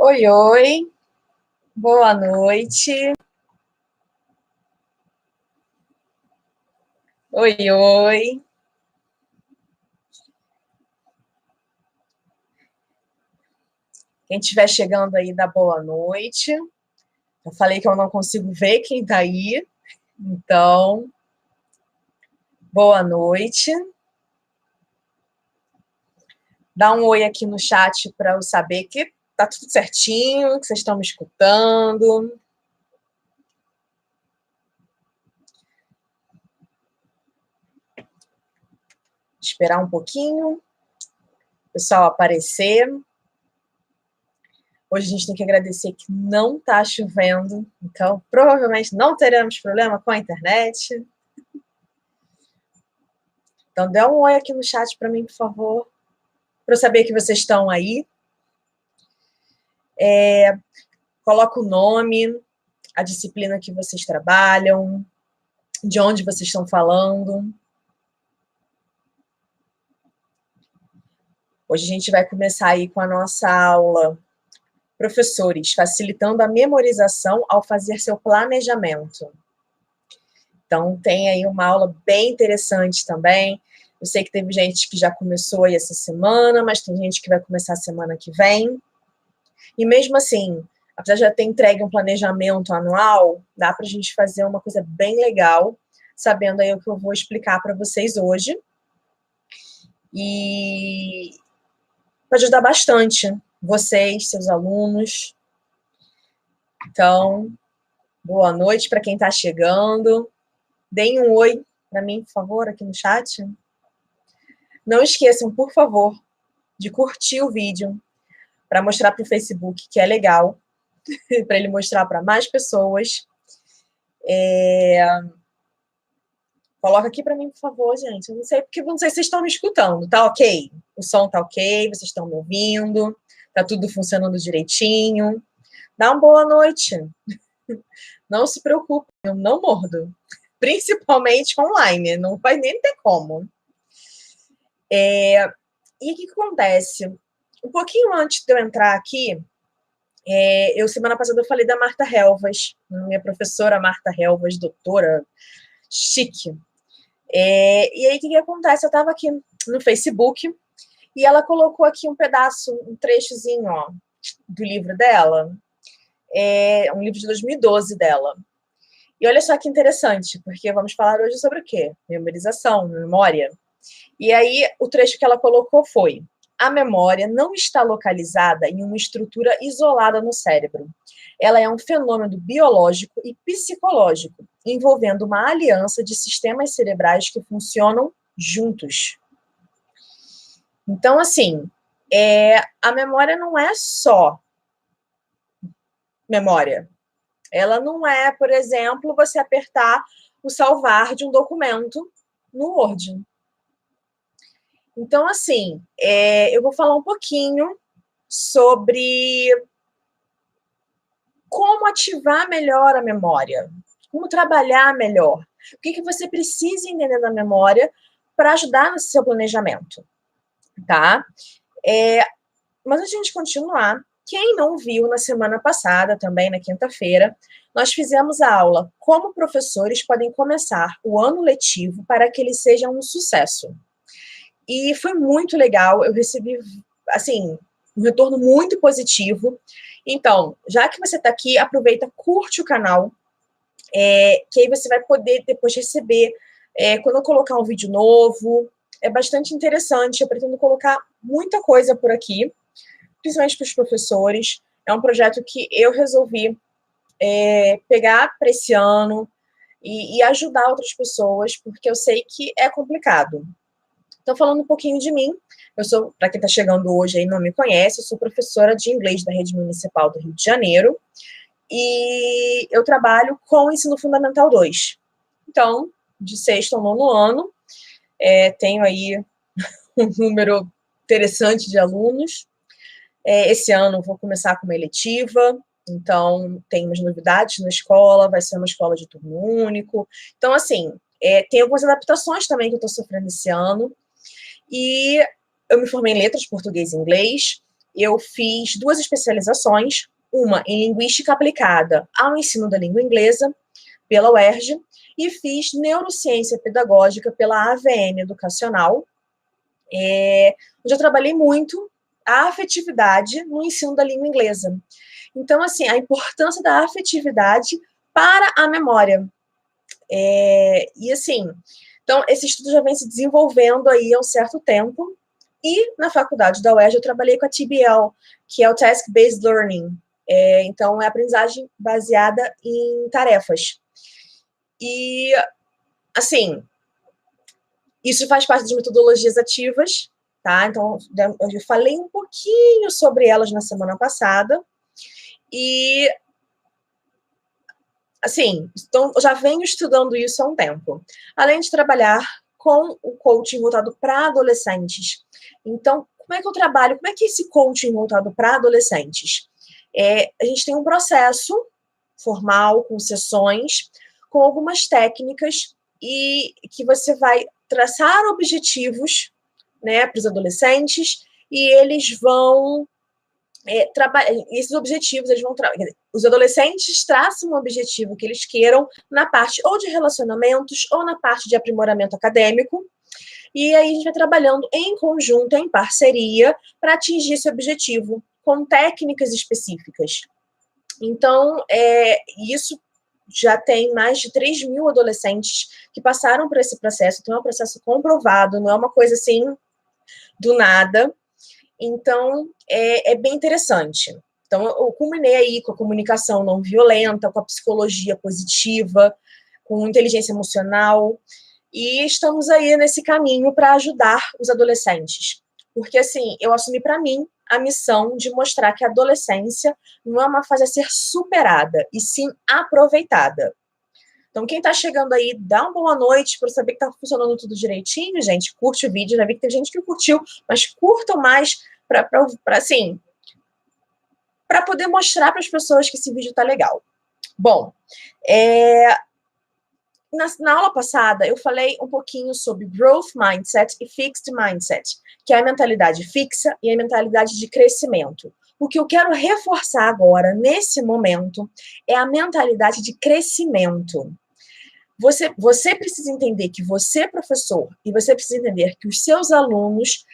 Oi, oi, boa noite. Oi, oi. Quem estiver chegando aí, dá boa noite. Eu falei que eu não consigo ver quem está aí, então, boa noite. Dá um oi aqui no chat para eu saber que tá tudo certinho, que vocês estão me escutando. Esperar um pouquinho, o pessoal aparecer. Hoje a gente tem que agradecer que não está chovendo, então provavelmente não teremos problema com a internet. Então, dê um oi aqui no chat para mim, por favor, para eu saber que vocês estão aí. Coloca o nome, a disciplina que vocês trabalham, de onde vocês estão falando. Hoje a gente vai começar aí com a nossa aula Professores, facilitando a memorização ao fazer seu planejamento. Então, tem aí uma aula bem interessante também. Eu sei que teve gente que já começou aí essa semana, mas tem gente que vai começar a semana que vem. E mesmo assim, apesar de já ter entregue um planejamento anual, dá para a gente fazer uma coisa bem legal, sabendo aí o que eu vou explicar para vocês hoje. E pode ajudar bastante vocês, seus alunos. Então, boa noite para quem está chegando. Deem um oi para mim, por favor, aqui no chat. Não esqueçam, por favor, de curtir o vídeo para mostrar para o Facebook que é legal, para ele mostrar para mais pessoas. Coloca aqui para mim, por favor, gente. Eu não sei, porque não sei se vocês estão me escutando. Tá ok? O som tá ok, vocês estão me ouvindo, tá tudo funcionando direitinho. Dá uma boa noite. Não se preocupe, eu não mordo. Principalmente online, não vai nem ter como. E o que acontece? Um pouquinho antes de eu entrar aqui, semana passada eu falei da Marta Helvas, minha professora Marta Helvas, doutora, chique. E aí, o que acontece? Eu estava aqui no Facebook e ela colocou aqui um pedaço, um trechozinho, ó, do livro dela. Um livro de 2012 dela. E olha só que interessante, porque vamos falar hoje sobre o quê? Memorização, memória. E aí, o trecho que ela colocou foi: a memória não está localizada em uma estrutura isolada no cérebro. Ela é um fenômeno biológico e psicológico, envolvendo uma aliança de sistemas cerebrais que funcionam juntos. Então, assim, a memória não é só memória. Ela não é, por exemplo, você apertar o salvar de um documento no Word. Então, assim, eu vou falar um pouquinho sobre como ativar melhor a memória, como trabalhar melhor, o que você precisa entender da memória para ajudar no seu planejamento, tá? Mas antes de a gente continuar, quem não viu na semana passada, também na quinta-feira, nós fizemos a aula Como professores podem começar o ano letivo para que ele seja um sucesso. E foi muito legal, eu recebi, assim, um retorno muito positivo. Então, já que você está aqui, aproveita, curte o canal, que aí você vai poder depois receber, quando eu colocar um vídeo novo. É bastante interessante, eu pretendo colocar muita coisa por aqui, principalmente para os professores. É um projeto que eu resolvi pegar para esse ano e ajudar outras pessoas, porque eu sei que é complicado. Então, falando um pouquinho de mim, eu sou, para quem está chegando hoje e não me conhece, eu sou professora de inglês da Rede Municipal do Rio de Janeiro e eu trabalho com o Ensino Fundamental 2. Então, de sexto ao nono ano, tenho aí um número interessante de alunos. Esse ano vou começar com uma eletiva, então tem umas novidades na escola, vai ser uma escola de turno único. Então, assim, tem algumas adaptações também que eu estou sofrendo esse ano. E eu me formei em letras, português e inglês, eu fiz 2 especializações, uma em linguística aplicada ao ensino da língua inglesa, pela UERJ, e fiz neurociência pedagógica pela AVM Educacional, onde eu trabalhei muito a afetividade no ensino da língua inglesa. Então, assim, a importância da afetividade para a memória. E, assim, então, esse estudo já vem se desenvolvendo aí há um certo tempo, e na faculdade da UERJ eu trabalhei com a TBL, que é o Task Based Learning. Então, é aprendizagem baseada em tarefas. E, assim, isso faz parte das metodologias ativas, tá? Então, eu falei um pouquinho sobre elas na semana passada. E, assim, então, eu já venho estudando isso há um tempo. Além de trabalhar com o coaching voltado para adolescentes. Então, como é que eu trabalho? Como é que esse coaching voltado para adolescentes? A gente tem um processo formal, com sessões, com algumas técnicas, e que você vai traçar objetivos, né, para os adolescentes, e eles vão trabalhar. Esses objetivos, os adolescentes traçam um objetivo que eles queiram na parte ou de relacionamentos ou na parte de aprimoramento acadêmico, e aí a gente vai trabalhando em conjunto, em parceria, para atingir esse objetivo, com técnicas específicas. Então, isso já tem mais de 3.000 adolescentes que passaram por esse processo, então é um processo comprovado, não é uma coisa assim do nada. Então, é bem interessante. Então, eu culminei aí com a comunicação não violenta, com a psicologia positiva, com inteligência emocional, e estamos aí nesse caminho para ajudar os adolescentes. Porque, assim, eu assumi para mim a missão de mostrar que a adolescência não é uma fase a ser superada, e sim aproveitada. Então, quem está chegando aí, dá uma boa noite para saber que está funcionando tudo direitinho, gente. Curte o vídeo, já vi que tem gente que curtiu, mas curtam mais para assim, para poder mostrar para as pessoas que esse vídeo está legal. Bom, na aula passada, eu falei um pouquinho sobre Growth Mindset e Fixed Mindset, que é a mentalidade fixa e a mentalidade de crescimento. O que eu quero reforçar agora, nesse momento, é a mentalidade de crescimento. Você precisa entender que você é professor, e você precisa entender que os seus alunos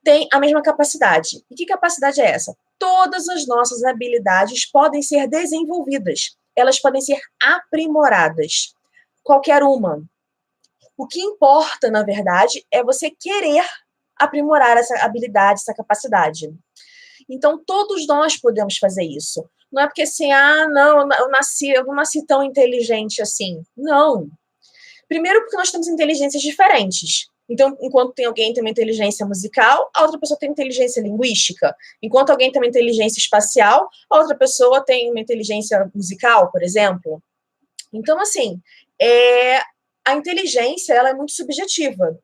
têm a mesma capacidade. E que capacidade é essa? Todas as nossas habilidades podem ser desenvolvidas, elas podem ser aprimoradas. Qualquer uma. O que importa, na verdade, é você querer aprimorar essa habilidade, essa capacidade. Então, todos nós podemos fazer isso. Não é porque assim, não, eu não nasci tão inteligente assim. Não. Primeiro porque nós temos inteligências diferentes. Então, enquanto tem alguém que tem uma inteligência musical, a outra pessoa tem inteligência linguística. Enquanto alguém tem uma inteligência espacial, a outra pessoa tem uma inteligência musical, por exemplo. Então, assim, a inteligência, ela é muito subjetiva.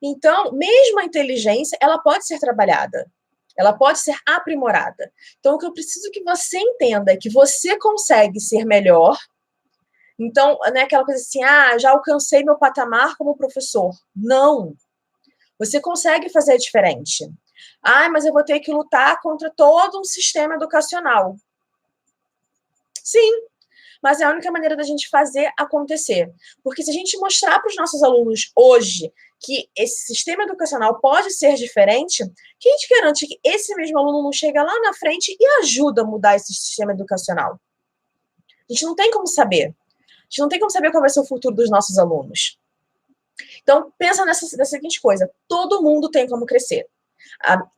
Então, mesmo a inteligência, ela pode ser trabalhada. Ela pode ser aprimorada. Então, o que eu preciso que você entenda é que você consegue ser melhor. Então, não é aquela coisa assim, já alcancei meu patamar como professor. Não. Você consegue fazer diferente. Mas eu vou ter que lutar contra todo um sistema educacional. Sim, mas é a única maneira da gente fazer acontecer. Porque se a gente mostrar para os nossos alunos hoje que esse sistema educacional pode ser diferente, quem te garante que esse mesmo aluno não chega lá na frente e ajuda a mudar esse sistema educacional? A gente não tem como saber. A gente não tem como saber qual vai ser o futuro dos nossos alunos. Então, pensa nessa seguinte coisa. Todo mundo tem como crescer.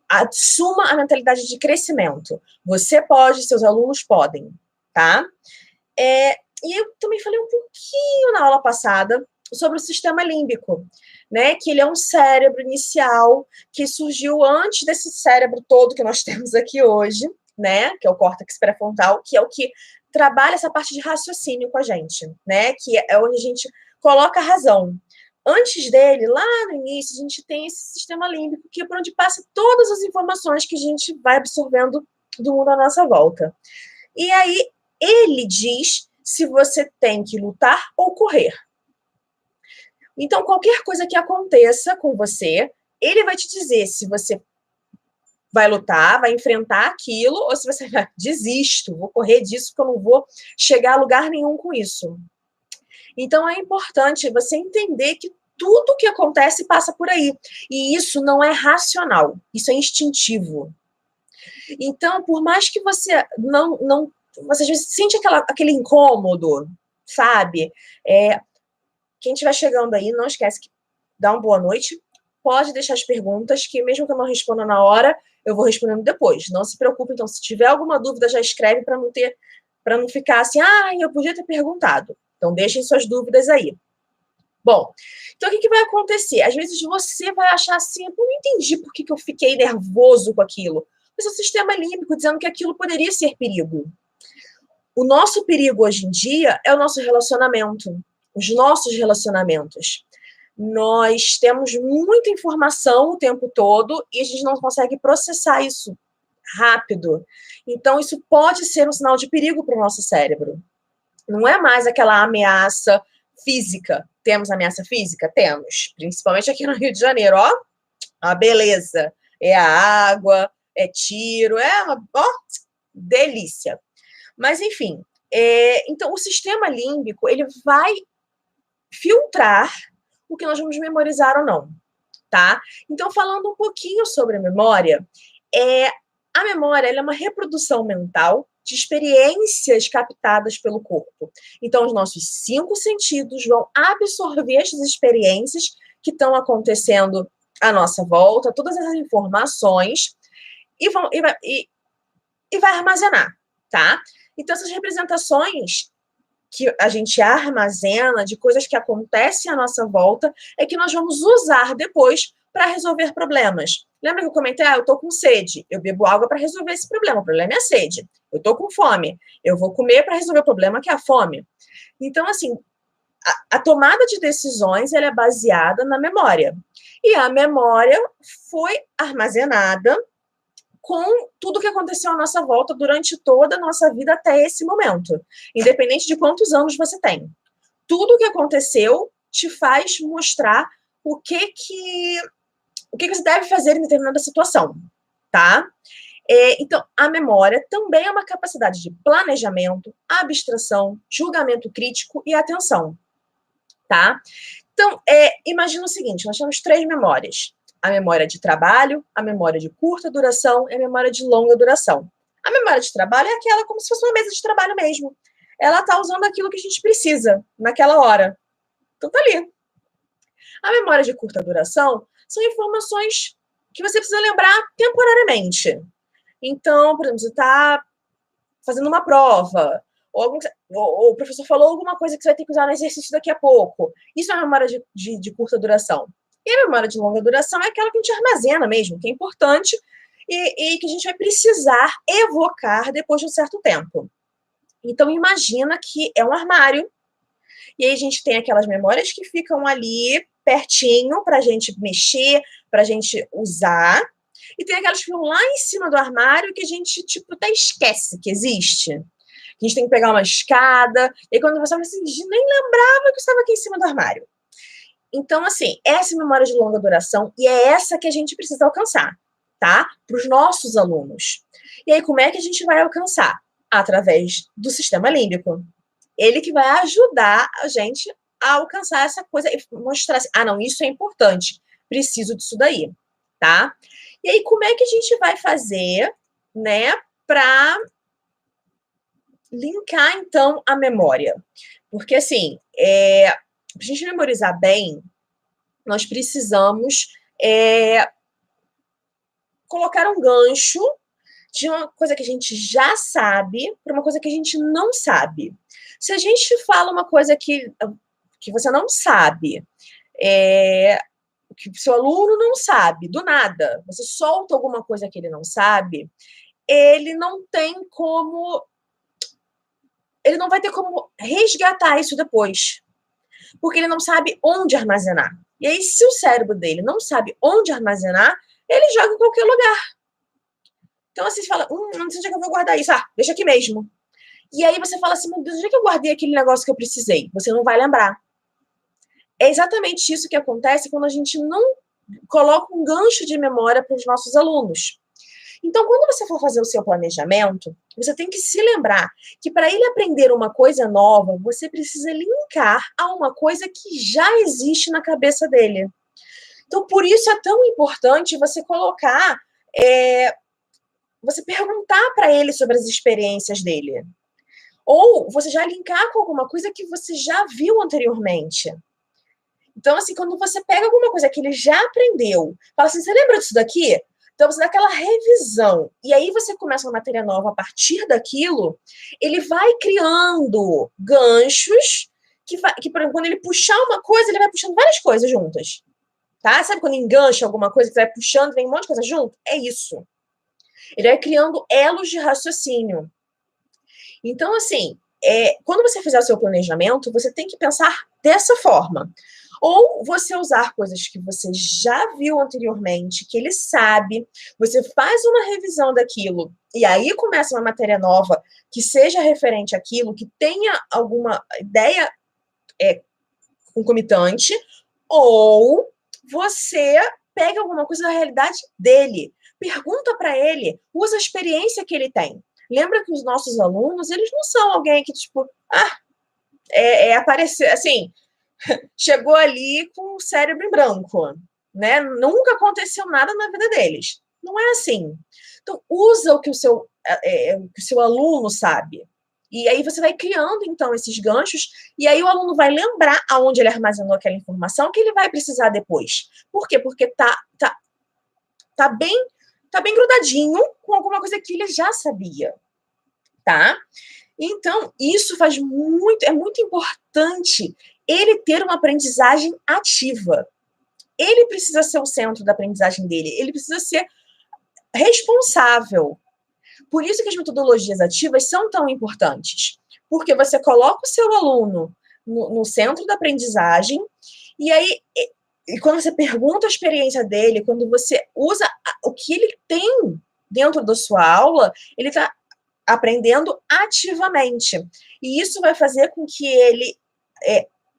Assuma a mentalidade de crescimento. Você pode, seus alunos podem, tá? E eu também falei um pouquinho na aula passada sobre o sistema límbico, né? Que ele é um cérebro inicial que surgiu antes desse cérebro todo que nós temos aqui hoje, né? Que é o córtex pré-frontal, que é o que trabalha essa parte de raciocínio com a gente, né? Que é onde a gente coloca a razão. Antes dele, lá no início, a gente tem esse sistema límbico, que é por onde passa todas as informações que a gente vai absorvendo do mundo à nossa volta. E aí, ele diz se você tem que lutar ou correr. Então, qualquer coisa que aconteça com você, ele vai te dizer se você vai lutar, vai enfrentar aquilo, ou se você vai, desisto, vou correr disso, porque eu não vou chegar a lugar nenhum com isso. Então, é importante você entender que tudo que acontece passa por aí. E isso não é racional, isso é instintivo. Então, por mais que você não você às vezes sente aquele incômodo, sabe? Quem estiver chegando aí, não esquece que dá uma boa noite. Pode deixar as perguntas, que mesmo que eu não responda na hora, eu vou respondendo depois. Não se preocupe, então, se tiver alguma dúvida, já escreve para não ficar assim, eu podia ter perguntado. Então, deixem suas dúvidas aí. Bom, então o que vai acontecer? Às vezes você vai achar assim, eu não entendi por que eu fiquei nervoso com aquilo. Mas é o sistema límbico dizendo que aquilo poderia ser perigo. O nosso perigo hoje em dia é o nosso relacionamento, os nossos relacionamentos. Nós temos muita informação o tempo todo e a gente não consegue processar isso rápido. Então, isso pode ser um sinal de perigo para o nosso cérebro. Não é mais aquela ameaça física. Temos ameaça física? Temos. Principalmente aqui no Rio de Janeiro. Ó, a beleza. É a água, é tiro, delícia. Mas, enfim, então o sistema límbico, ele vai filtrar o que nós vamos memorizar ou não, tá? Então, falando um pouquinho sobre a memória, a memória ela é uma reprodução mental de experiências captadas pelo corpo. Então, os nossos 5 sentidos vão absorver essas experiências que estão acontecendo à nossa volta, todas essas informações, e vai armazenar, tá? Então, essas representações que a gente armazena de coisas que acontecem à nossa volta é que nós vamos usar depois para resolver problemas. Lembra que eu comentei? Eu tô com sede, eu bebo água para resolver esse problema. O problema é a sede. Eu tô com fome, eu vou comer para resolver o problema que é a fome. Então, assim, a tomada de decisões ela é baseada na memória. E a memória foi armazenada com tudo que aconteceu à nossa volta durante toda a nossa vida até esse momento, independente de quantos anos você tem. Tudo que aconteceu te faz mostrar o que você deve fazer em determinada situação, tá? Então, a memória também é uma capacidade de planejamento, abstração, julgamento crítico e atenção, tá? Então, imagina o seguinte, nós temos 3 memórias. A memória de trabalho, a memória de curta duração e a memória de longa duração. A memória de trabalho é aquela como se fosse uma mesa de trabalho mesmo. Ela está usando aquilo que a gente precisa naquela hora. Então, tá ali. A memória de curta duração são informações que você precisa lembrar temporariamente. Então, por exemplo, você está fazendo uma prova, ou o professor falou alguma coisa que você vai ter que usar no exercício daqui a pouco. Isso é uma memória de curta duração. E a memória de longa duração é aquela que a gente armazena mesmo, que é importante e que a gente vai precisar evocar depois de um certo tempo. Então, imagina que é um armário, e aí a gente tem aquelas memórias que ficam ali pertinho para a gente mexer, para a gente usar, e tem aquelas que ficam lá em cima do armário que a gente, até esquece que existe. A gente tem que pegar uma escada, e quando você fala assim, nem lembrava que estava aqui em cima do armário. Então, assim, essa é a memória de longa duração e é essa que a gente precisa alcançar, tá? Para os nossos alunos. E aí, como é que a gente vai alcançar? Através do sistema límbico. Ele que vai ajudar a gente a alcançar essa coisa e mostrar assim, não, isso é importante, preciso disso daí, tá? E aí, como é que a gente vai fazer, né, para linkar, então, a memória? Porque, assim, para a gente memorizar bem, nós precisamos colocar um gancho de uma coisa que a gente já sabe para uma coisa que a gente não sabe. Se a gente fala uma coisa que você não sabe, que o seu aluno não sabe, do nada, você solta alguma coisa que ele não sabe, ele não vai ter como resgatar isso depois. Porque ele não sabe onde armazenar. E aí, se o cérebro dele não sabe onde armazenar, ele joga em qualquer lugar. Então, assim, você fala, não sei onde é que eu vou guardar isso. Deixa aqui mesmo. E aí você fala assim, meu Deus, onde é que eu guardei aquele negócio que eu precisei? Você não vai lembrar. É exatamente isso que acontece quando a gente não coloca um gancho de memória para os nossos alunos. Então, quando você for fazer o seu planejamento, você tem que se lembrar que para ele aprender uma coisa nova, você precisa linkar a uma coisa que já existe na cabeça dele. Então, por isso é tão importante você colocar, você perguntar para ele sobre as experiências dele. Ou você já linkar com alguma coisa que você já viu anteriormente. Então, assim, quando você pega alguma coisa que ele já aprendeu, fala assim, você lembra disso daqui? Então, você dá aquela revisão. E aí você começa uma matéria nova a partir daquilo, ele vai criando ganchos que por exemplo, quando ele puxar uma coisa, ele vai puxando várias coisas juntas. Tá? Sabe quando engancha alguma coisa que você vai puxando, vem um monte de coisa junto? É isso. Ele vai criando elos de raciocínio. Então, assim, quando você fizer o seu planejamento, você tem que pensar dessa forma. Ou você usar coisas que você já viu anteriormente, que ele sabe, você faz uma revisão daquilo, e aí começa uma matéria nova que seja referente àquilo, que tenha alguma ideia concomitante, ou você pega alguma coisa da realidade dele, pergunta para ele, usa a experiência que ele tem. Lembra que os nossos alunos, eles não são alguém que, tipo, apareceu, assim, chegou ali com o cérebro em branco, né? Nunca aconteceu nada na vida deles. Não é assim. Então, usa o que o seu aluno sabe. E aí você vai criando, então, esses ganchos, e aí o aluno vai lembrar aonde ele armazenou aquela informação que ele vai precisar depois. Por quê? Porque tá bem grudadinho com alguma coisa que ele já sabia, tá? Então, isso é muito importante ele ter uma aprendizagem ativa. Ele precisa ser o centro da aprendizagem dele, ele precisa ser responsável. Por isso que as metodologias ativas são tão importantes, porque você coloca o seu aluno no centro da aprendizagem, e aí, e quando você pergunta a experiência dele, quando você usa o que ele tem dentro da sua aula, ele está aprendendo ativamente. E isso vai fazer com que ele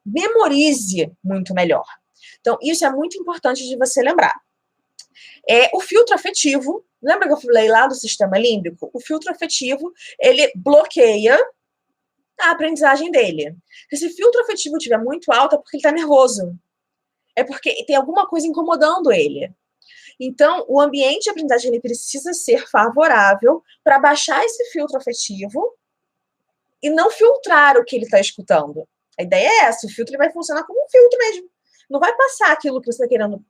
memorize muito melhor. Então, isso é muito importante de você lembrar. O filtro afetivo, lembra que eu falei lá do sistema límbico? O filtro afetivo, ele bloqueia a aprendizagem dele. Se esse filtro afetivo estiver muito alto, é porque ele está nervoso. É porque tem alguma coisa incomodando ele. Então, o ambiente de aprendizagem ele precisa ser favorável para baixar esse filtro afetivo e não filtrar o que ele está escutando. A ideia é essa, o filtro ele vai funcionar como um filtro mesmo. Não vai passar aquilo que você está querendo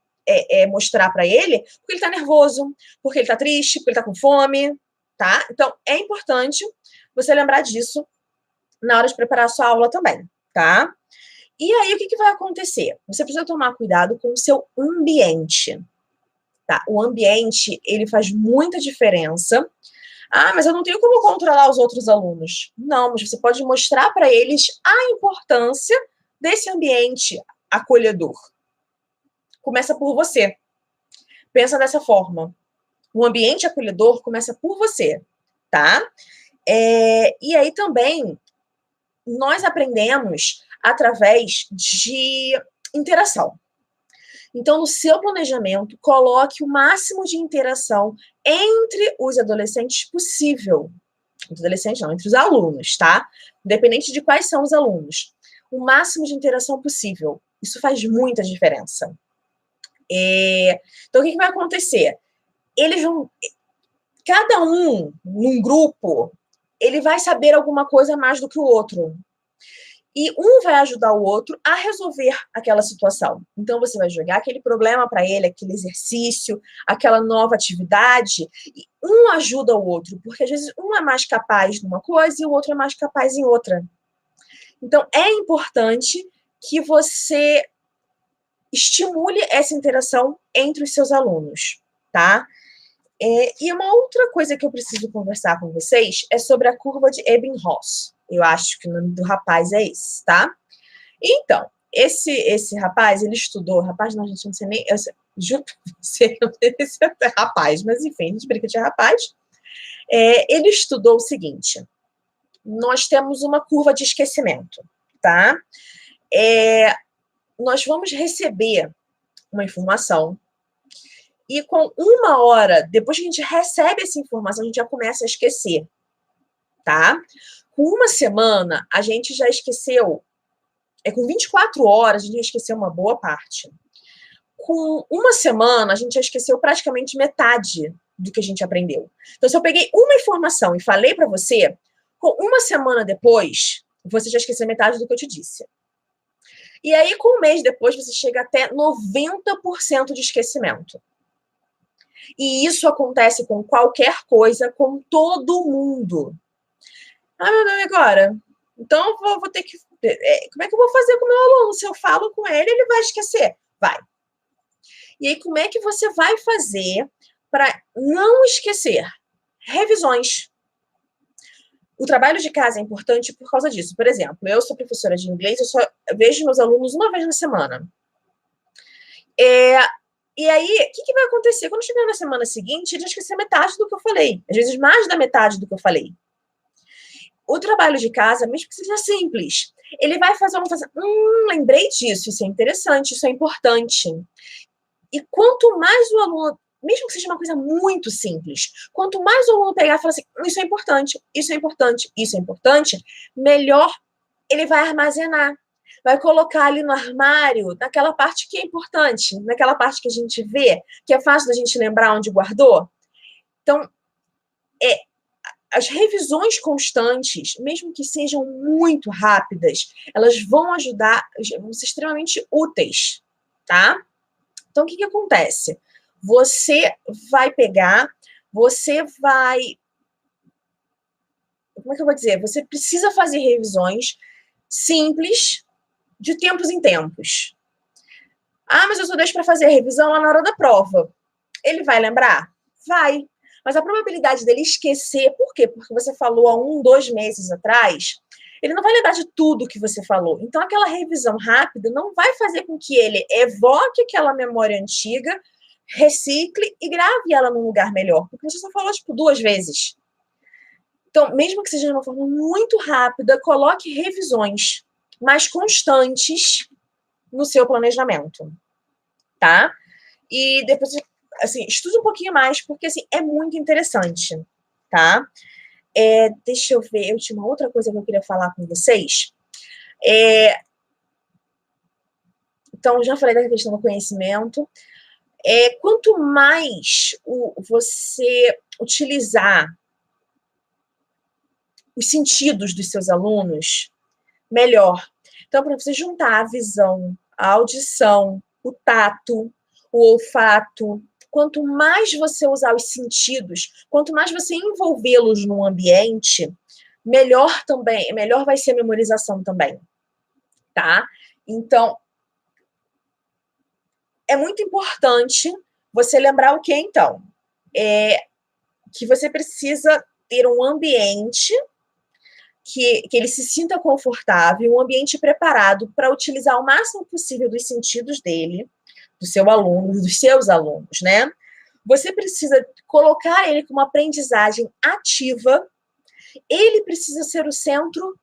mostrar para ele, porque ele está nervoso, porque ele está triste, porque ele está com fome, tá? Então, é importante você lembrar disso na hora de preparar a sua aula também, tá? E aí, o que vai acontecer? Você precisa tomar cuidado com o seu ambiente, tá? O ambiente, ele faz muita diferença. Mas eu não tenho como controlar os outros alunos. Não, mas você pode mostrar para eles a importância desse ambiente acolhedor. Começa por você. Pensa dessa forma. O ambiente acolhedor começa por você, tá? E aí também, nós aprendemos através de interação. Então, no seu planejamento, coloque o máximo de interação entre os adolescentes possível. Os adolescentes não, entre os alunos, tá? Independente de quais são os alunos. O máximo de interação possível. Isso faz muita diferença. Então, o que vai acontecer? Eles vão... Cada um, num grupo, ele vai saber alguma coisa mais do que o outro. E um vai ajudar o outro a resolver aquela situação. Então, você vai jogar aquele problema para ele, aquele exercício, aquela nova atividade, e um ajuda o outro, porque às vezes um é mais capaz numa coisa e o outro é mais capaz em outra. Então, é importante que você estimule essa interação entre os seus alunos, tá? E uma outra coisa que eu preciso conversar com vocês é sobre a curva de Ebbinghaus. Eu acho que o nome do rapaz é esse, tá? Então, esse rapaz, ele estudou... Rapaz, não, gente, não sei nem... Eu juro pra você, eu não sei se é rapaz, mas enfim, a gente brinca de rapaz. Ele estudou o seguinte. Nós temos uma curva de esquecimento, tá? Nós vamos receber uma informação E com 1 hora, depois que a gente recebe essa informação, a gente já começa a esquecer, tá? Com 1 semana, a gente já esqueceu. Com 24 horas, a gente já esqueceu uma boa parte. Com 1 semana, a gente já esqueceu praticamente metade do que a gente aprendeu. Então, se eu peguei uma informação e falei para você, com 1 semana depois, você já esqueceu metade do que eu te disse. E aí, com 1 mês depois, você chega até 90% de esquecimento. E isso acontece com qualquer coisa, com todo mundo. Ah, meu Deus, agora? Então, eu vou ter que... Como é que eu vou fazer com o meu aluno? Se eu falo com ele, ele vai esquecer. Vai. E aí, como é que você vai fazer para não esquecer? Revisões. O trabalho de casa é importante por causa disso. Por exemplo, eu sou professora de inglês, eu só vejo meus alunos 1 vez na semana. E aí, o que vai acontecer? Quando chegar na semana seguinte, ele já esquecer metade do que eu falei. Às vezes, mais da metade do que eu falei. O trabalho de casa, mesmo que seja simples, ele vai fazer uma coisa, lembrei disso, isso é interessante, isso é importante. E quanto mais o aluno, mesmo que seja uma coisa muito simples, quanto mais o aluno pegar e falar assim, isso é importante, isso é importante, isso é importante, melhor ele vai armazenar. Vai colocar ali no armário, naquela parte que é importante, naquela parte que a gente vê, que é fácil da gente lembrar onde guardou. Então, as revisões constantes, mesmo que sejam muito rápidas, elas vão ajudar, vão ser extremamente úteis, tá? Então, o que acontece? Você vai pegar, você vai... Como é que eu vou dizer? Você precisa fazer revisões simples, de tempos em tempos. Ah, mas eu só deixo para fazer a revisão lá na hora da prova. Ele vai lembrar? Vai. Mas a probabilidade dele esquecer, por quê? Porque você falou há 1, 2 meses atrás, ele não vai lembrar de tudo que você falou. Então, aquela revisão rápida não vai fazer com que ele evoque aquela memória antiga, recicle e grave ela num lugar melhor, porque você só falou, 2 vezes. Então, mesmo que seja de uma forma muito rápida, coloque revisões mais constantes no seu planejamento, tá? E depois, assim, estude um pouquinho mais, porque, assim, é muito interessante, tá? Deixa eu ver, eu tinha uma outra coisa que eu queria falar com vocês. Então, já falei da questão do conhecimento. Quanto mais você utilizar os sentidos dos seus alunos, melhor. Então, para você juntar a visão, a audição, o tato, o olfato, quanto mais você usar os sentidos, quanto mais você envolvê-los no ambiente, melhor também, melhor vai ser a memorização também, tá? Então, é muito importante você lembrar o que, então? Que você precisa ter um ambiente que ele se sinta confortável, um ambiente preparado para utilizar o máximo possível dos sentidos dele, do seu aluno, dos seus alunos, né? Você precisa colocar ele com uma aprendizagem ativa, ele precisa ser o centro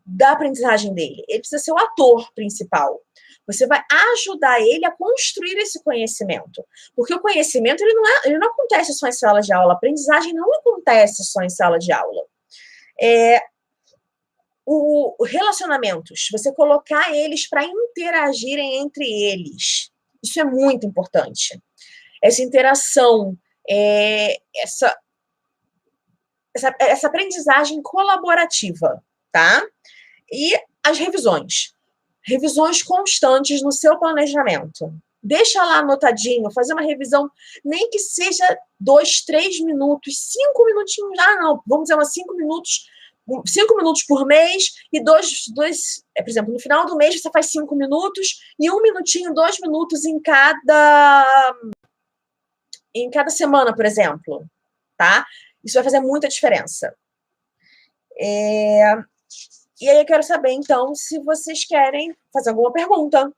da aprendizagem dele, ele precisa ser o ator principal. Você vai ajudar ele a construir esse conhecimento, porque o conhecimento ele não acontece só em sala de aula, a aprendizagem não acontece só em sala de aula. Relacionamentos, você colocar eles para interagirem entre eles, isso é muito importante. Essa interação, essa aprendizagem colaborativa, tá? E as revisões. Revisões constantes no seu planejamento. Deixa lá anotadinho, fazer uma revisão, nem que seja 2, 3 minutos, 5 minutinhos, não, vamos dizer umas 5 minutos, 5 minutos por mês e por exemplo, no final do mês você faz 5 minutos e 1 minutinho, 2 minutos em cada semana, por exemplo, tá? Isso vai fazer muita diferença. E aí eu quero saber, então, se vocês querem fazer alguma pergunta.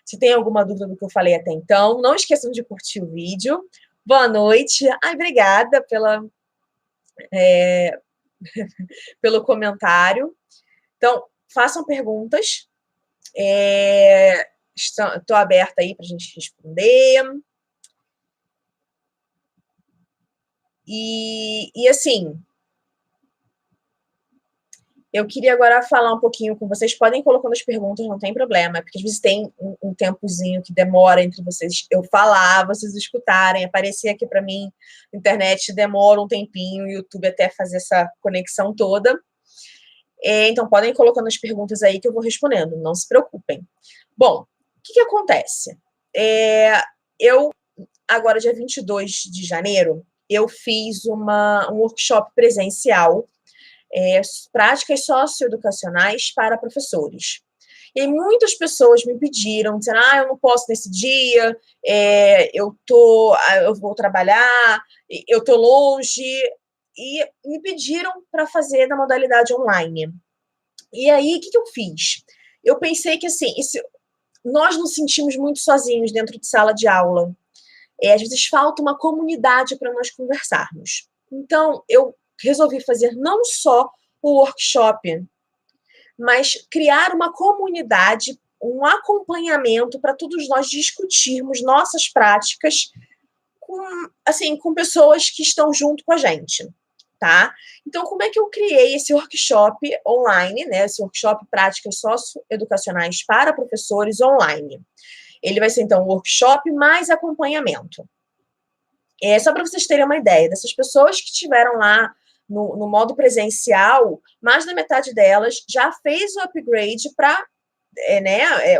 Se tem alguma dúvida do que eu falei até então, não esqueçam de curtir o vídeo. Boa noite. Obrigada pelo comentário. Então, façam perguntas. Estou aberta aí para a gente responder. E assim, eu queria agora falar um pouquinho com vocês. Podem colocando as perguntas, não tem problema, porque às vezes tem um tempozinho que demora entre vocês eu falar, vocês escutarem, aparecer aqui para mim, internet demora um tempinho, o YouTube até fazer essa conexão toda. Então, podem ir colocando as perguntas aí que eu vou respondendo, não se preocupem. Bom, o que acontece? Eu, agora, dia 22 de janeiro, eu fiz um workshop presencial, práticas socioeducacionais para professores. E muitas pessoas me pediram, dizendo, eu não posso nesse dia, eu vou trabalhar, eu estou longe, e me pediram para fazer na modalidade online. E aí, o que eu fiz? Eu pensei que, assim, nós nos sentimos muito sozinhos dentro de sala de aula. Às vezes falta uma comunidade para nós conversarmos. Então, eu resolvi fazer não só o workshop, mas criar uma comunidade, um acompanhamento para todos nós discutirmos nossas práticas com pessoas que estão junto com a gente, tá? Então, como é que eu criei esse workshop online, né? Esse workshop Práticas Socioeducacionais para Professores online. Ele vai ser, então, um workshop mais acompanhamento. Só para vocês terem uma ideia, dessas pessoas que estiveram lá no modo presencial, mais da metade delas já fez o upgrade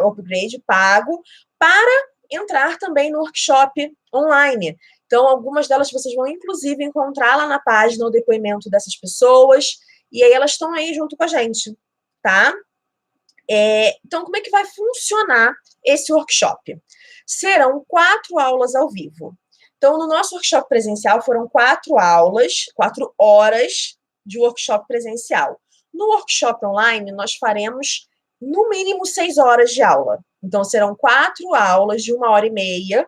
o upgrade pago para entrar também no workshop online. Então, algumas delas vocês vão, inclusive, encontrar lá na página o depoimento dessas pessoas, e aí elas estão aí junto com a gente, tá? Então, como é que vai funcionar esse workshop? Serão 4 aulas ao vivo. Então, no nosso workshop presencial foram 4 horas de workshop presencial. No workshop online, nós faremos, no mínimo, 6 horas de aula. Então, serão 4 aulas de 1h30,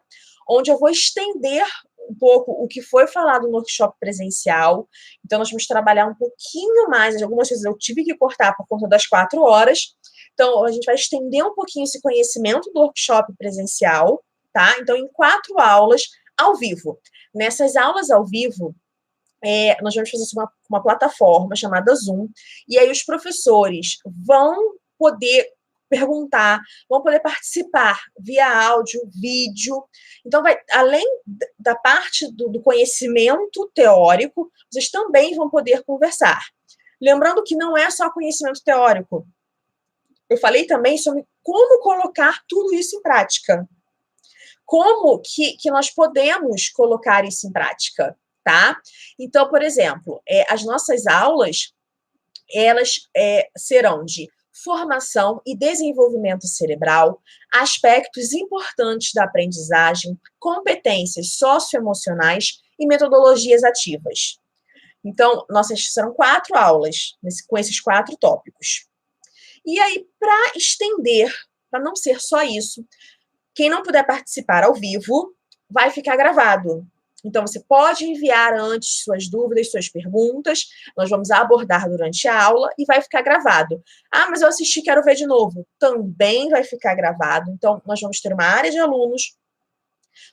onde eu vou estender um pouco o que foi falado no workshop presencial. Então, nós vamos trabalhar um pouquinho mais. Algumas coisas eu tive que cortar por conta das 4 horas. Então, a gente vai estender um pouquinho esse conhecimento do workshop presencial, tá? Então, em 4 aulas ao vivo. Nessas aulas ao vivo, nós vamos fazer uma plataforma chamada Zoom, e aí os professores vão poder perguntar, vão poder participar via áudio, vídeo. Então, além da parte do conhecimento teórico, vocês também vão poder conversar. Lembrando que não é só conhecimento teórico. Eu falei também sobre como colocar tudo isso em prática. Como que nós podemos colocar isso em prática, tá? Então, por exemplo, as nossas aulas, elas serão de formação e desenvolvimento cerebral, aspectos importantes da aprendizagem, competências socioemocionais e metodologias ativas. Então, serão 4 aulas com esses 4 tópicos. E aí, para estender, para não ser só isso, quem não puder participar ao vivo vai ficar gravado. Então, você pode enviar antes suas dúvidas, suas perguntas, nós vamos abordar durante a aula e vai ficar gravado. Mas eu assisti, quero ver de novo. Também vai ficar gravado. Então, nós vamos ter uma área de alunos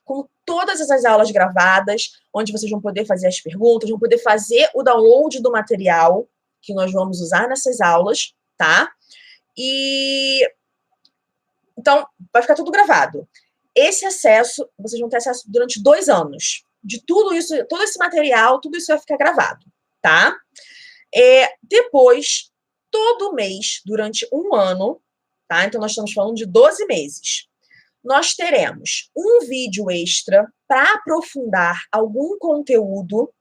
com todas essas aulas gravadas, onde vocês vão poder fazer as perguntas, vão poder fazer o download do material que nós vamos usar nessas aulas, tá? Então, vai ficar tudo gravado. Esse acesso, vocês vão ter acesso durante 2 anos. De tudo isso, todo esse material, tudo isso vai ficar gravado, tá? Depois, todo mês, durante 1 ano, tá? Então, nós estamos falando de 12 meses. Nós teremos um vídeo extra para aprofundar algum conteúdo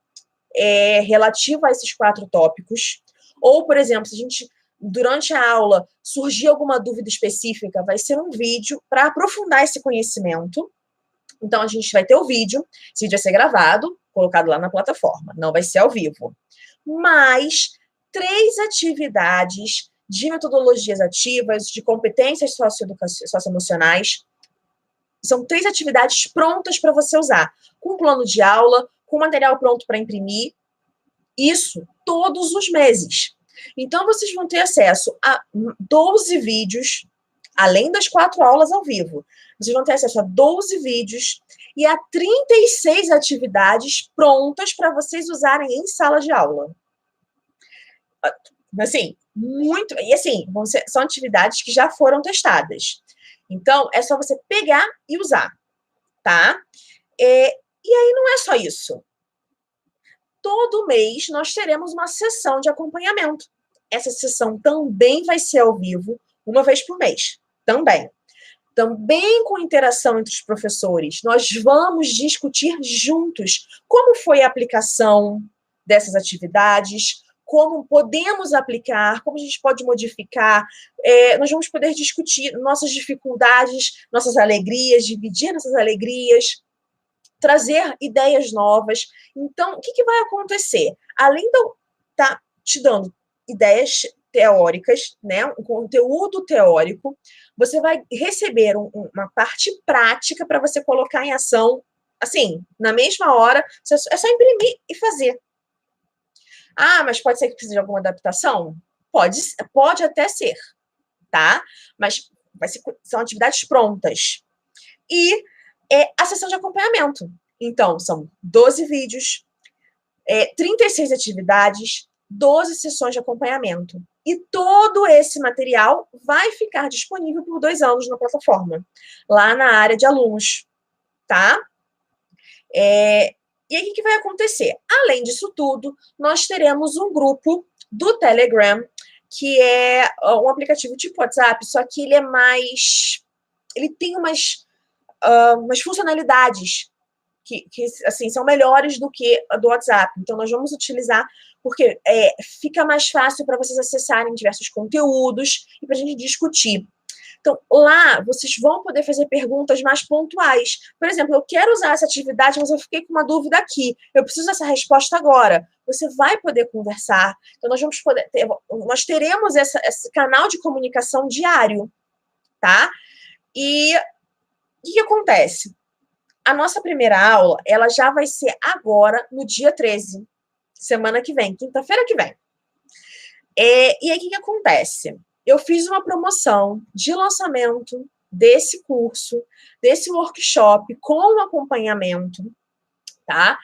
relativo a esses 4 tópicos. Ou, por exemplo, se a gente, durante a aula, surgir alguma dúvida específica, vai ser um vídeo para aprofundar esse conhecimento. Então, a gente vai ter o vídeo, esse vídeo vai ser gravado, colocado lá na plataforma, não vai ser ao vivo. Mais 3 atividades de metodologias ativas, de competências socioemocionais. São 3 atividades prontas para você usar, com plano de aula, com material pronto para imprimir, isso todos os meses. Então, vocês vão ter acesso a 12 vídeos, além das 4 aulas ao vivo. Vocês vão ter acesso a 12 vídeos e há 36 atividades prontas para vocês usarem em sala de aula. Assim, muito... E assim, são atividades que já foram testadas. Então, é só você pegar e usar, tá? E aí não é só isso. Todo mês nós teremos uma sessão de acompanhamento. Essa sessão também vai ser ao vivo, uma vez por mês. Também com interação entre os professores. Nós vamos discutir juntos como foi a aplicação dessas atividades, como podemos aplicar, como a gente pode modificar. Nós vamos poder discutir nossas dificuldades, nossas alegrias, dividir nossas alegrias, trazer ideias novas. Então, o que vai acontecer? Além de eu estar te dando ideias teóricas, né, um conteúdo teórico, você vai receber uma parte prática para você colocar em ação, assim, na mesma hora, é só imprimir e fazer. Ah, mas pode ser que precise de alguma adaptação? Pode até ser, tá? Mas são atividades prontas. E a sessão de acompanhamento. Então, são 12 vídeos, 36 atividades, 12 sessões de acompanhamento. E todo esse material vai ficar disponível por 2 anos na plataforma, lá na área de alunos, tá? E aí, o que vai acontecer? Além disso tudo, nós teremos um grupo do Telegram, que é um aplicativo tipo WhatsApp, só que ele é mais... Ele tem umas funcionalidades que assim, são melhores do que a do WhatsApp. Então, nós vamos utilizar, porque fica mais fácil para vocês acessarem diversos conteúdos e para a gente discutir. Então, lá, vocês vão poder fazer perguntas mais pontuais. Por exemplo, eu quero usar essa atividade, mas eu fiquei com uma dúvida aqui. Eu preciso dessa resposta agora. Você vai poder conversar. Então, nós teremos esse canal de comunicação diário, tá? E o que acontece? A nossa primeira aula, ela já vai ser agora, no dia 13, semana que vem, quinta-feira que vem. E aí, o que acontece? Eu fiz uma promoção de lançamento desse curso, desse workshop, com acompanhamento, tá?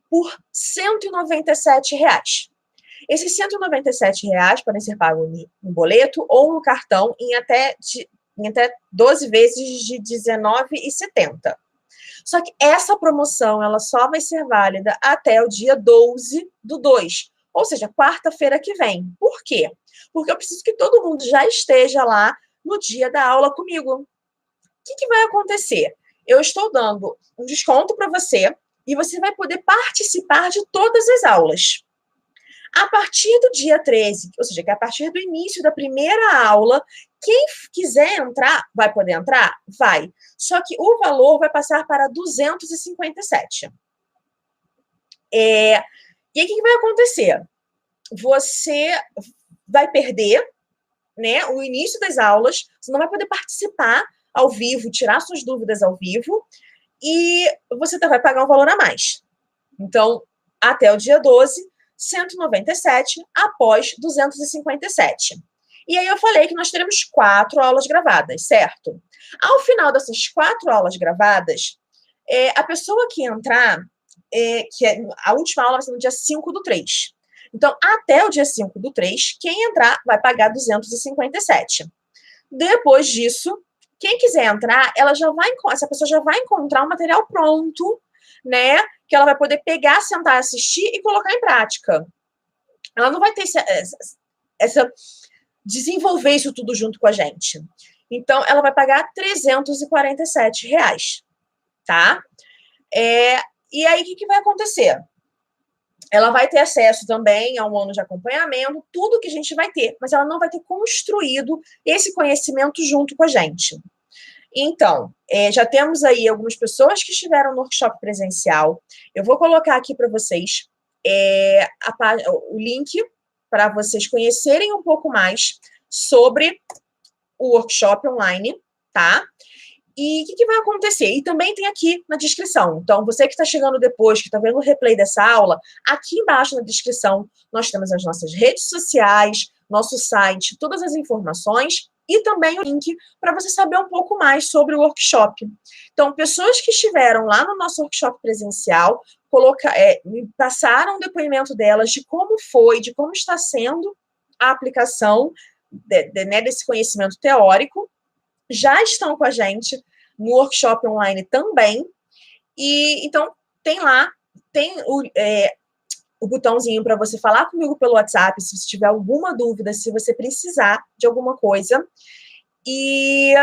Por R$ 197. Esses R$ 197 podem ser pagos no boleto ou no cartão em até 12 vezes de R$19,70. Só que essa promoção, ela só vai ser válida até o dia 12/2, ou seja, quarta-feira que vem. Por quê? Porque eu preciso que todo mundo já esteja lá no dia da aula comigo. O que vai acontecer? Eu estou dando um desconto para você e você vai poder participar de todas as aulas. A partir do dia 13, ou seja, que é a partir do início da primeira aula, quem quiser entrar, vai poder entrar? Vai. Só que o valor vai passar para 257. E aí, o que vai acontecer? Você vai perder, né, o início das aulas, você não vai poder participar ao vivo, tirar suas dúvidas ao vivo, e você vai pagar um valor a mais. Então, até o dia 12, 197, após 257. E aí eu falei que nós teremos 4 aulas gravadas, certo? Ao final dessas 4 aulas gravadas, a pessoa que entrar, a última aula vai ser no dia 5/3. Então, até o dia 5/3, quem entrar vai pagar 257. Depois disso, quem quiser entrar, essa pessoa já vai encontrar o material pronto, né? Que ela vai poder pegar, sentar, assistir e colocar em prática. Ela não vai ter desenvolver isso tudo junto com a gente. Então, ela vai pagar R$ 347, tá? E aí, o que vai acontecer? Ela vai ter acesso também a um ano de acompanhamento, tudo que a gente vai ter, mas ela não vai ter construído esse conhecimento junto com a gente. Então, já temos aí algumas pessoas que estiveram no workshop presencial. Eu vou colocar aqui para vocês o link para vocês conhecerem um pouco mais sobre o workshop online, tá? E o que vai acontecer? E também tem aqui na descrição. Então, você que está chegando depois, que está vendo o replay dessa aula, aqui embaixo na descrição nós temos as nossas redes sociais, nosso site, todas as informações e também o link para você saber um pouco mais sobre o workshop. Então, pessoas que estiveram lá no nosso workshop presencial, me passaram o depoimento delas de como foi, de como está sendo a aplicação né, desse conhecimento teórico, já estão com a gente no workshop online também, e então tem lá, tem o botãozinho para você falar comigo pelo WhatsApp, se você tiver alguma dúvida, se você precisar de alguma coisa. E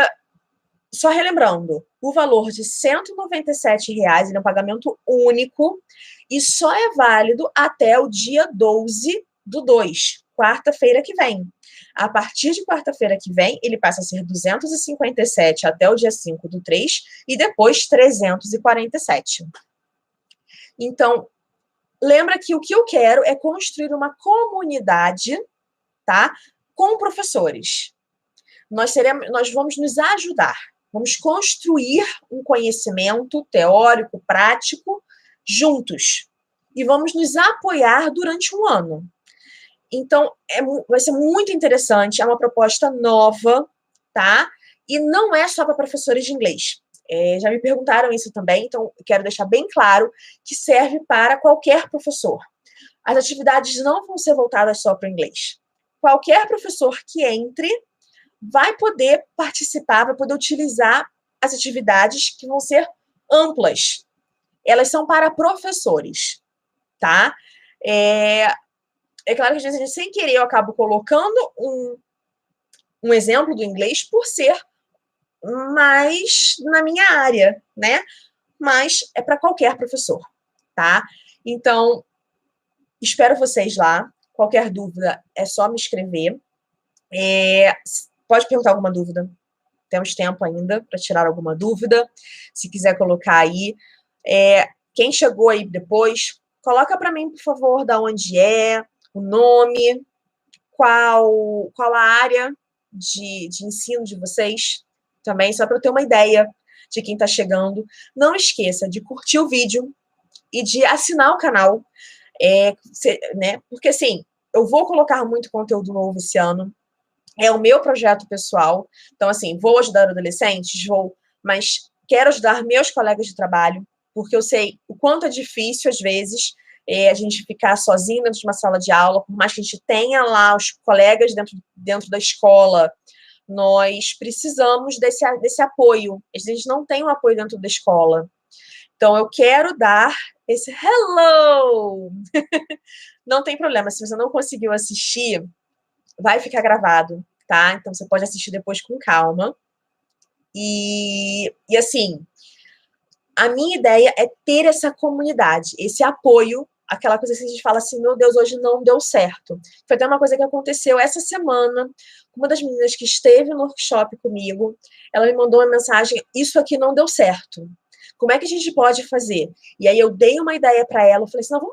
só relembrando, o valor de R$ 197,00 ele é um pagamento único e só é válido até o dia 12/2, quarta-feira que vem. A partir de quarta-feira que vem, ele passa a ser 257 até o dia 5/3 e depois 347. Então, lembra que o que eu quero é construir uma comunidade, tá? Com professores. Nós vamos nos ajudar, vamos construir um conhecimento teórico, prático, juntos. E vamos nos apoiar durante um ano. Então, vai ser muito interessante, é uma proposta nova, tá? E não é só para professores de inglês. Já me perguntaram isso também, então eu quero deixar bem claro que serve para qualquer professor. As atividades não vão ser voltadas só para o inglês. Qualquer professor que entre vai poder participar, vai poder utilizar as atividades que vão ser amplas. Elas são para professores, tá? É claro que às vezes, sem querer, eu acabo colocando um exemplo do inglês por ser mais na minha área, né? Mas é para qualquer professor, tá? Então, espero vocês lá. Qualquer dúvida é só me escrever. Pode perguntar alguma dúvida. Temos tempo ainda para tirar alguma dúvida. Se quiser colocar aí. Quem chegou aí depois, coloca para mim, por favor, da onde é, o nome, qual a área de ensino de vocês, também, só para eu ter uma ideia de quem está chegando. Não esqueça de curtir o vídeo e de assinar o canal, né? Porque, assim, eu vou colocar muito conteúdo novo esse ano, é o meu projeto pessoal, então, assim, vou ajudar adolescentes, mas quero ajudar meus colegas de trabalho, porque eu sei o quanto é difícil, às vezes, a gente ficar sozinho dentro de uma sala de aula, por mais que a gente tenha lá os colegas dentro da escola, nós precisamos desse apoio. A gente não tem um apoio dentro da escola. Então, eu quero dar esse hello! Não tem problema, se você não conseguiu assistir, vai ficar gravado, tá? Então, você pode assistir depois com calma. E assim, a minha ideia é ter essa comunidade, esse apoio, aquela coisa que a gente fala assim, meu Deus, hoje não deu certo. Foi até uma coisa que aconteceu essa semana, uma das meninas que esteve no workshop comigo, ela me mandou uma mensagem, isso aqui não deu certo. Como é que a gente pode fazer? E aí eu dei uma ideia para ela, eu falei assim, não,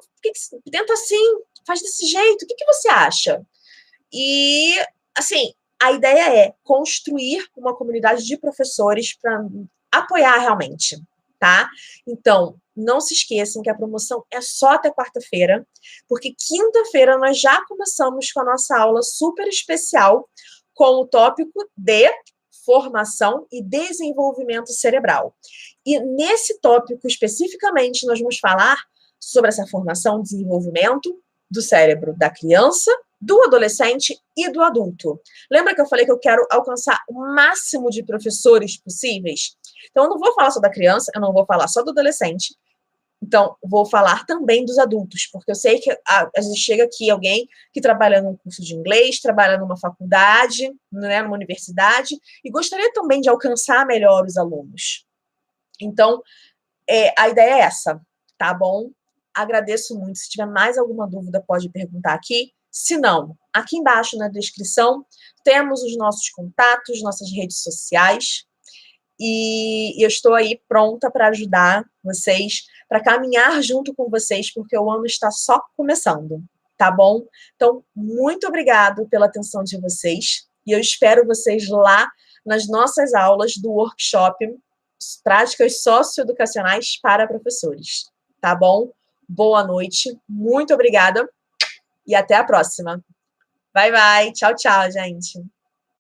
tenta assim, faz desse jeito, o que você acha? E, assim, a ideia é construir uma comunidade de professores para apoiar realmente, tá? Então, não se esqueçam que a promoção é só até quarta-feira, porque quinta-feira nós já começamos com a nossa aula super especial com o tópico de formação e desenvolvimento cerebral. E nesse tópico, especificamente, nós vamos falar sobre essa formação e desenvolvimento do cérebro da criança, do adolescente e do adulto. Lembra que eu falei que eu quero alcançar o máximo de professores possíveis? Então, eu não vou falar só da criança, eu não vou falar só do adolescente. Então, vou falar também dos adultos, porque eu sei que às vezes chega aqui alguém que trabalha num curso de inglês, trabalha numa faculdade, né, numa universidade, e gostaria também de alcançar melhor os alunos. Então, a ideia é essa, tá bom? Agradeço muito. Se tiver mais alguma dúvida, pode perguntar aqui. Se não, aqui embaixo na descrição temos os nossos contatos, nossas redes sociais, e eu estou aí pronta para ajudar vocês, para caminhar junto com vocês, porque o ano está só começando, tá bom? Então, muito obrigado pela atenção de vocês, e eu espero vocês lá nas nossas aulas do workshop Práticas Socioeducacionais para Professores, tá bom? Boa noite, muito obrigada, e até a próxima. Bye, bye. Tchau, tchau, gente.